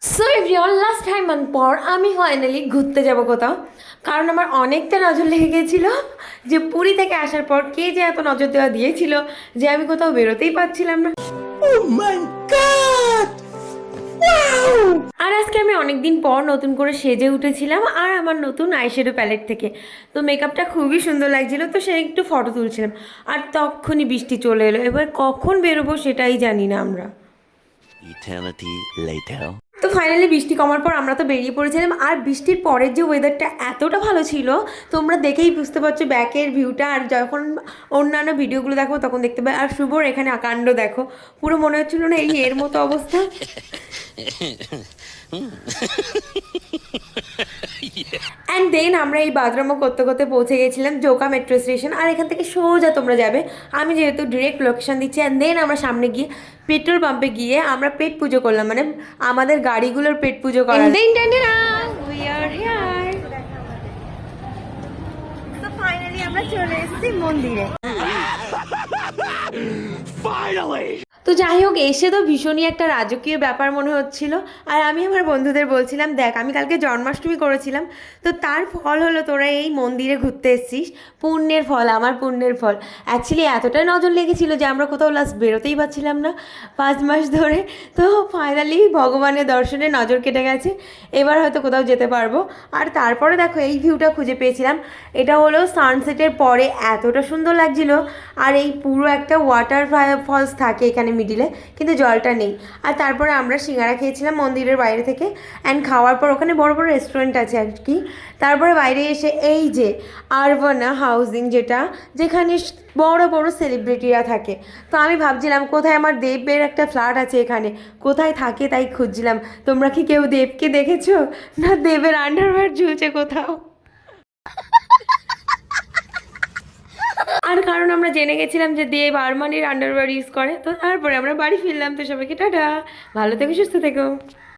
So everyone, last time পর আমি finally ঘুরতে যাব কোথাও, কারণ আমার অনেকটা নজর লেগে গেছিলো যে পুরী থেকে আসার পর কে যে এত নজর দেওয়া দিয়েছিল যে আমি কোথাও বেরোতেই পারছিলাম না। আর আজকে আমি অনেকদিন পর নতুন করে সেজে উঠেছিলাম আর আমার নতুন আইশ্যাডো প্যালেট থেকে, তো মেকআপটা খুবই সুন্দর লাগছিল, তো সে একটু ফটো তুলছিলাম আর তখনই বৃষ্টি চলে এলো। এবার কখন বেরোবো সেটাই জানি না আমরা। Eternity later. তো ফাইনালি বৃষ্টি কমার পর আমরা তো বেরিয়ে পড়েছিলাম, আর বৃষ্টির পরের যে ওয়েদারটা এতটা ভালো ছিল তোমরা দেখেই বুঝতে পারছো ব্যাকের ভিউটা, আর যখন অন্যান্য ভিডিওগুলো দেখো তখন দেখতে পাই। আর শুভর এখানে আকাণ্ড দেখো, পুরো মনে হচ্ছিল না এই এর মতো অবস্থা। অ্যান্ড দেন আমরা এই বাদরামো করতে করতে পৌঁছে গেছিলাম জোকা মেট্রো স্টেশন, আর এখান থেকে সোজা তোমরা যাবে, আমি যেহেতু ডিরেক্ট লোকেশন দিচ্ছি। অ্যান্ড দেন আমরা সামনে গিয়ে পেট্রোল পাম্পে গিয়ে আমরা পেট পুজো করলাম, মানে আমাদের গাড়িগুলোর পেট পুজো করা। ফাইনালি আমরা চলে এসেছি মন্দিরে। তো যাই হোক, এসে তো ভীষণই একটা রাজকীয় ব্যাপার মনে হচ্ছিল। আর আমি আমার বন্ধুদের বলছিলাম, দেখ আমি কালকে জন্মাষ্টমী করেছিলাম, তো তার ফল হলো তোরা এই মন্দিরে ঘুরতে এসেছিস, পুণ্যের ফল, আমার পুণ্যের ফল। অ্যাকচুয়ালি এতটাই নজর লেগেছিল যে আমরা কোথাও লাস্ট বেরোতেই পারছিলাম না 5 মাস ধরে। তো ফাইনালি ভগবানের দর্শনে নজর কেটে গেছে, এবার হয়তো কোথাও যেতে পারবো। আর তারপরে দেখো এই ভিউটা খুঁজে পেয়েছিলাম, এটা হলো সানসেটের পরে, এতটা সুন্দর লাগছিল। আর এই পুরো একটা ওয়াটার ফলস থাকে এখানে মিডিলে, কিন্তু জলটা নেই। আর তারপরে আমরা সিঙ্গারা খেয়েছিলাম মন্দিরের বাইরে থেকে, অ্যান্ড খাওয়ার পর ওখানে বড় বড় রেস্টুরেন্ট আছে আর কি। তারপরে বাইরে এসে এই যে আরবানা হাউজিং, যেখানে বড় বড় সেলিব্রিটিরা থাকে, তো আমি ভাবছিলাম কোথায় আমার দেবের একটা ফ্ল্যাট আছে এখানে, কোথায় থাকে তাই খুঁজছিলাম। তোমরা কি কেউ দেবকে দেখেছো? না দেবের আন্ডারওয়্যার ঝুলছে কোথাও। আর কারণ আমরা জেনে গেছিলাম যে দেব আরমানির আন্ডারওয়্যার ইউজ করে, তো তারপরে আমরা বাড়ি ফিরলাম। তো সবাইকে টাটা, ভালো থেকো, সুস্থ থেকো।